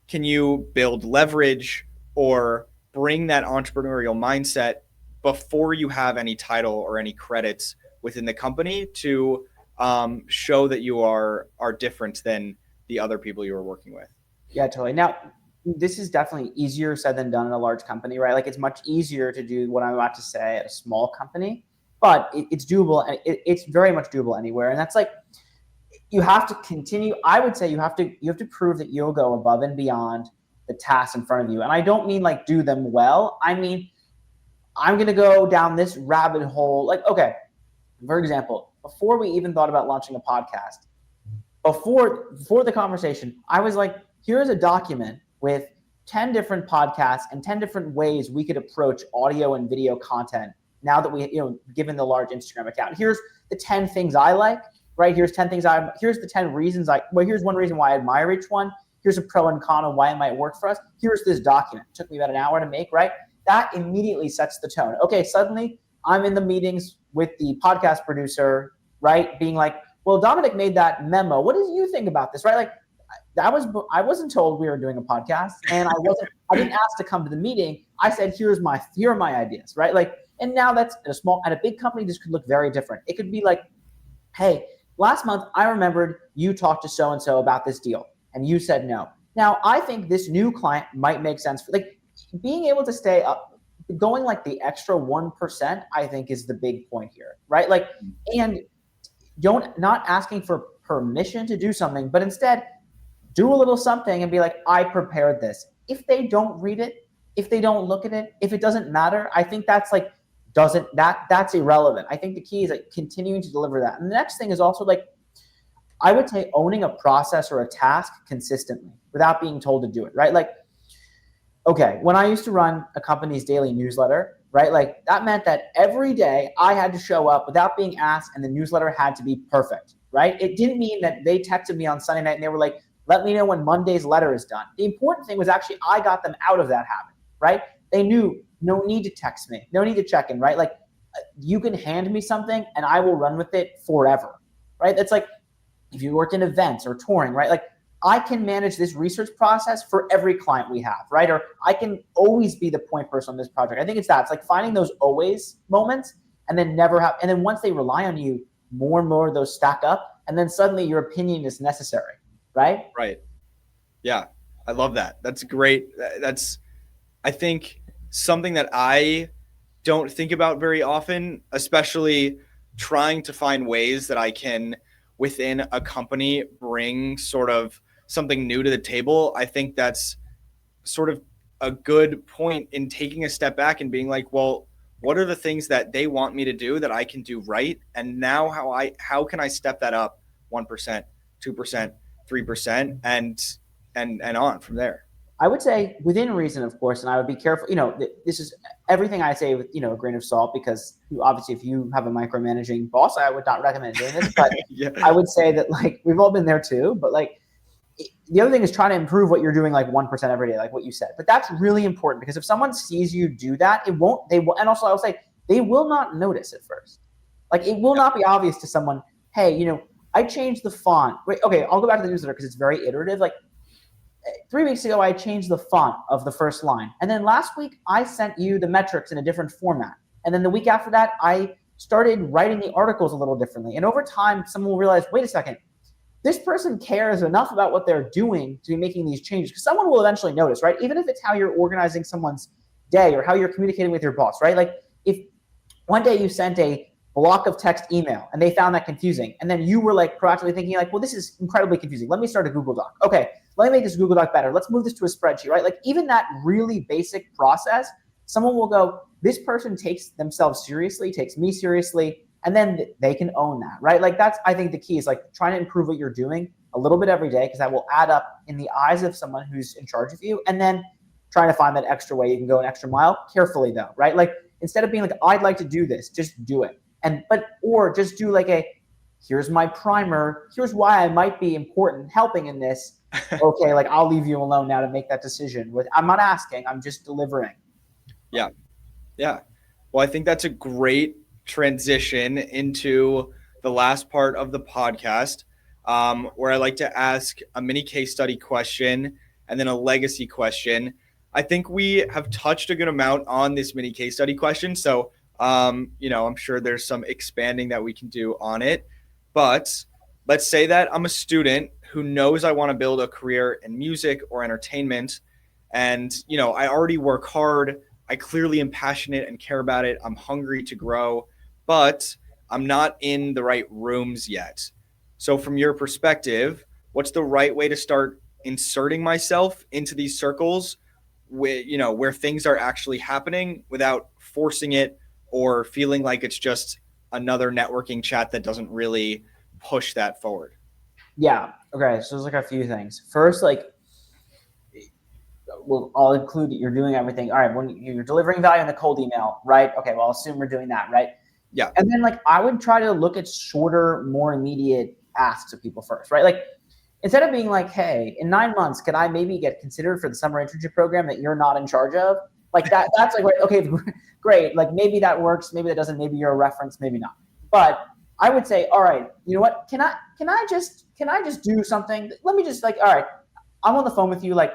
can you build leverage or bring that entrepreneurial mindset before you have any title or any credits within the company to show that you are different than the other people you were working with? Yeah, totally. Now, this is definitely easier said than done in a large company, right? Like it's much easier to do what I'm about to say at a small company, but it's doable, and it's very much doable anywhere. And that's like, you have to continue. I would say you have to prove that you'll go above and beyond the tasks in front of you. And I don't mean like do them well. I mean, I'm going to go down this rabbit hole. Like, okay, for example, before we even thought about launching a podcast, before the conversation, I was like, here's a document with 10 different podcasts and 10 different ways we could approach audio and video content now that we, given the large Instagram account. Here's the 10 things I like, right? Here's the 10 reasons here's one reason why I admire each one. Here's a pro and con of why it might work for us. Here's this document. It took me about an hour to make, right? That immediately sets the tone. Okay, suddenly I'm in the meetings with the podcast producer, right? Being like, well, Dominik made that memo. What do you think about this, right? Like, I wasn't told we were doing a podcast, and I didn't ask to come to the meeting. I said, here are my ideas, right? Like, and now that's at a big company, this could look very different. It could be like, hey, last month I remembered you talked to so-and-so about this deal and you said no. Now I think this new client might make sense for, like, being able to stay up, going like the extra 1%, I think is the big point here, right? Like, and not asking for permission to do something, but instead do a little something and be like, I prepared this. If they don't read it, if they don't look at it, if it doesn't matter, I think that's irrelevant. I think the key is like continuing to deliver that. And the next thing is also like, I would say owning a process or a task consistently without being told to do it, right? Like, okay, when I used to run a company's daily newsletter, right? Like that meant that every day I had to show up without being asked, and the newsletter had to be perfect, right? It didn't mean that they texted me on Sunday night and they were like, let me know when Monday's letter is done. The important thing was actually I got them out of that habit, right? They knew no need to text me, no need to check in, right? Like you can hand me something and I will run with it forever, right? That's like if you work in events or touring, right? Like I can manage this research process for every client we have, right? Or I can always be the point person on this project. I think it's that. It's like finding those always moments and then never have. And then once they rely on you, more and more of those stack up. And then suddenly your opinion is necessary, right? Right. Yeah. I love that. That's great. That's, I think, something that I don't think about very often, especially trying to find ways that I can, within a company, bring sort of something new to the table. I think that's sort of a good point in taking a step back and being like, well, what are the things that they want me to do that I can do right? And now how can I step that up 1%, 2%, 3%, and on from there? I would say within reason, of course, and I would be careful. This is everything I say with a grain of salt, because obviously, if you have a micromanaging boss, I would not recommend doing this. But Yeah. I would say that like we've all been there too. But like the other thing is trying to improve what you're doing like 1% every day, like what you said. But that's really important because if someone sees you do that, it won't. They will, and also I will say they will not notice at first. Like it will not be obvious to someone. Hey, I changed the font. Wait, okay, I'll go back to the newsletter because it's very iterative. Like 3 weeks ago, I changed the font of the first line. And then last week, I sent you the metrics in a different format. And then the week after that, I started writing the articles a little differently. And over time, someone will realize, wait a second, this person cares enough about what they're doing to be making these changes. Because someone will eventually notice, right? Even if it's how you're organizing someone's day or how you're communicating with your boss, right? Like if one day you sent a block of text email and they found that confusing, and then you were like proactively thinking like, well, this is incredibly confusing. Let me start a Google Doc. Okay, let me make this Google Doc better. Let's move this to a spreadsheet, right? Like even that really basic process, someone will go, this person takes themselves seriously, takes me seriously, and then they can own that, right? Like that's, I think the key is like trying to improve what you're doing a little bit every day, because that will add up in the eyes of someone who's in charge of you. And then trying to find that extra way you can go an extra mile, carefully though, right? Like instead of being like, I'd like to do this, just do it. Or just do like here's my primer, here's why I might be important helping in this. Okay, like I'll leave you alone now to make that decision. I'm not asking, I'm just delivering. Yeah. Yeah. Well, I think that's a great transition into the last part of the podcast, where I like to ask a mini case study question and then a legacy question. I think we have touched a good amount on this mini case study question. So, I'm sure there's some expanding that we can do on it. But let's say that I'm a student who knows I want to build a career in music or entertainment. And, I already work hard. I clearly am passionate and care about it. I'm hungry to grow, but I'm not in the right rooms yet. So from your perspective, what's the right way to start inserting myself into these circles where things are actually happening without forcing it or feeling like it's just another networking chat that doesn't really push that forward? Yeah. Okay. So there's like a few things. First, like, I'll include that you're doing everything. All right. When you're delivering value in the cold email, right? Okay. Well, I'll assume we're doing that, right? Yeah. And then like, I would try to look at shorter, more immediate asks of people first, right? Like instead of being like, hey, in 9 months, can I maybe get considered for the summer internship program that you're not in charge of? Like that's like, okay, great. Like maybe that works. Maybe that doesn't. Maybe you're a reference. Maybe not. But I would say, all right, you know what? Can I just do something? Let me just like, all right, I'm on the phone with you. Like,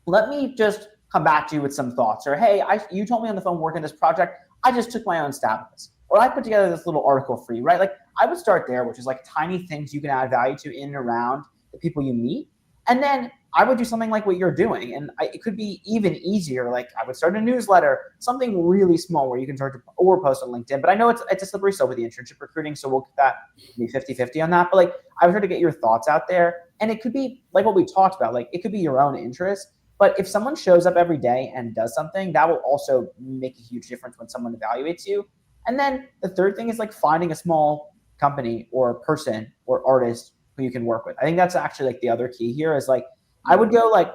let me just come back to you with some thoughts. Or hey, you told me on the phone working this project. I just took my own stab at this. Or I put together this little article for you, right? Like I would start there, which is like tiny things you can add value to in and around the people you meet. And then I would do something like what you're doing. And it could be even easier. Like I would start a newsletter, something really small where you can start to, or post on LinkedIn. But I know it's a slippery slope with the internship recruiting. So we'll get that be 50-50 on that. But like I would try to get your thoughts out there. And it could be like what we talked about. Like it could be your own interest. But if someone shows up every day and does something, that will also make a huge difference when someone evaluates you. And then the third thing is like finding a small company or person or artist who you can work with. I think that's actually like the other key here is like, I would go like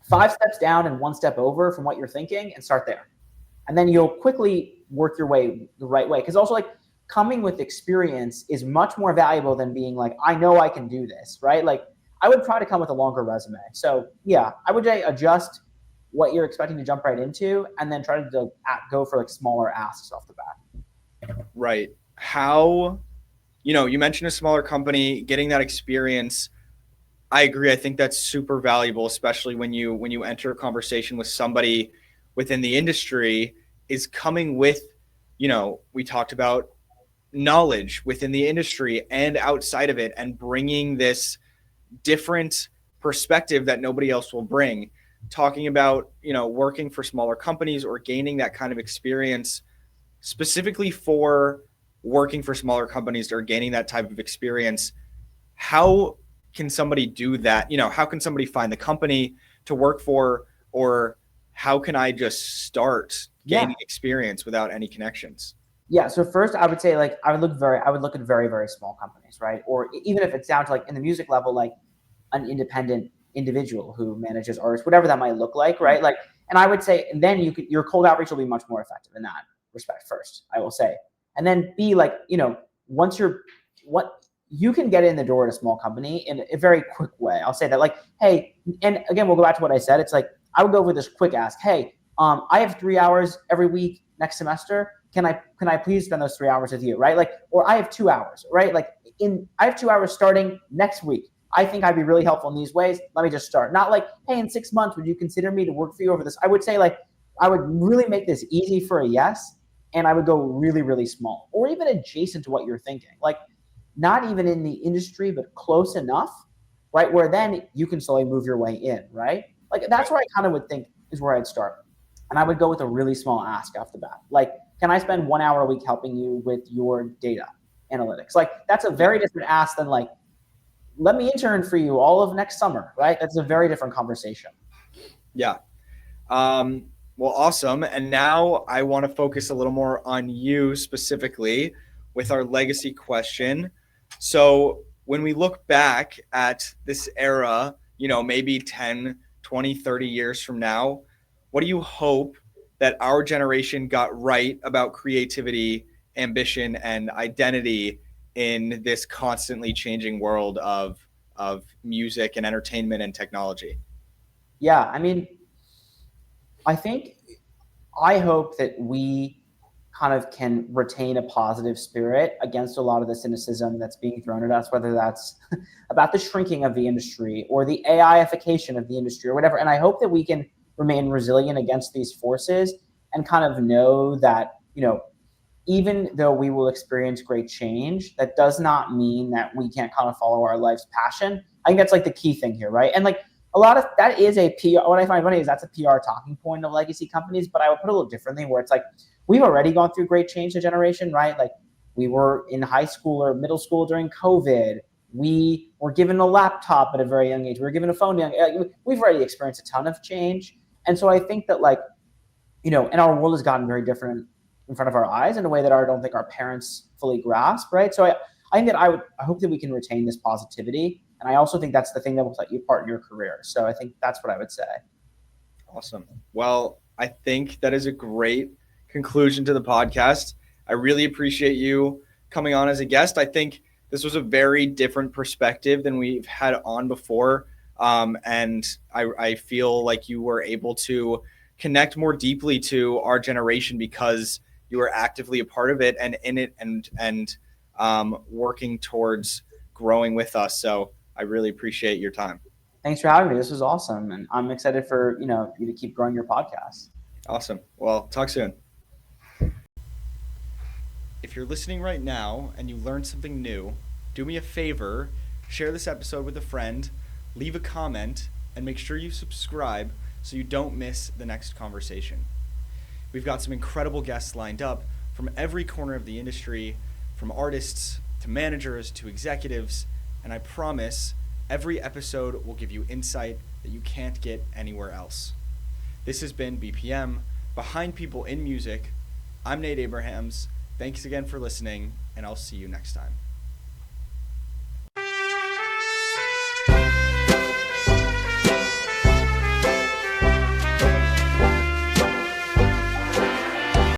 5 steps down and 1 step over from what you're thinking and start there. And then you'll quickly work your way the right way. Because also like coming with experience is much more valuable than being like, I know I can do this, right? Like I would try to come with a longer resume. So yeah, I would say adjust what you're expecting to jump right into, and then try to go for like smaller asks off the bat. Right. How, you mentioned a smaller company, getting that experience. I agree. I think that's super valuable, especially when you enter a conversation with somebody within the industry is coming with, we talked about knowledge within the industry and outside of it, and bringing this different perspective that nobody else will bring. Talking about, working for smaller companies or gaining that kind of experience specifically for working for smaller companies or gaining that type of experience. How can somebody do that? How can somebody find the company to work for, or how can I just start gaining experience without any connections? Yeah. So first, I would say like I would look at very, very small companies, right? Or even if it's down to like in the music level, like an independent individual who manages artists, whatever that might look like, right? Like, and I would say, and then your cold outreach will be much more effective in that respect. First, I will say, and then be like, once you can get in the door at a small company in a very quick way. I'll say that, like, hey, and again, we'll go back to what I said. It's like I would go with this quick ask. Hey, I have 3 hours every week next semester. Can I please spend those 3 hours with you, right? Like, or I have 2 hours, right? Like, I have 2 hours starting next week. I think I'd be really helpful in these ways. Let me just start. Not like, hey, in 6 months, would you consider me to work for you over this? I would say like, I would really make this easy for a yes, and I would go really, really small, or even adjacent to what you're thinking. Like, not even in the industry, but close enough, right? Where then you can slowly move your way in, right? Like, that's where I kind of would think is where I'd start. And I would go with a really small ask off the bat. Like, can I spend 1 hour a week helping you with your data analytics? Like, that's a very different ask than like, let me intern for you all of next summer, right? That's a very different conversation. Yeah. Well, awesome. And now I want to focus a little more on you specifically with our legacy question. So when we look back at this era, maybe 10, 20, 30 years from now, what do you hope that our generation got right about creativity, ambition, and identity in this constantly changing world of music and entertainment and technology? Yeah, I mean, I hope that we kind of can retain a positive spirit against a lot of the cynicism that's being thrown at us, whether that's about the shrinking of the industry or the AIification of the industry or whatever. And I hope that we can remain resilient against these forces and kind of know that, even though we will experience great change, that does not mean that we can't kind of follow our life's passion. I think that's like the key thing here, right? And like a lot of that is a PR. What I find funny is that's a PR talking point of legacy companies, but I would put it a little differently where it's like we've already gone through great change a generation, right? Like we were in high school or middle school during COVID. We were given a laptop at a very young age. We were given a phone young. We've already experienced a ton of change. And so I think that like, and our world has gotten very different in front of our eyes in a way that I don't think our parents fully grasp, right? So I think that I hope that we can retain this positivity. And I also think that's the thing that will set you apart in your career. So I think that's what I would say. Awesome. Well, I think that is a great conclusion to the podcast. I really appreciate you coming on as a guest. I think this was a very different perspective than we've had on before. And I feel like you were able to connect more deeply to our generation because you were actively a part of it and in it and working towards growing with us. So I really appreciate your time. Thanks for having me. This was awesome. And I'm excited for, you to keep growing your podcast. Awesome. Well, talk soon. If you're listening right now and you learned something new, do me a favor, share this episode with a friend, leave a comment, and make sure you subscribe so you don't miss the next conversation. We've got some incredible guests lined up from every corner of the industry, from artists to managers to executives, and I promise every episode will give you insight that you can't get anywhere else. This has been BPM, Behind People in Music. I'm Nate Abrahams. Thanks again for listening, and I'll see you next time.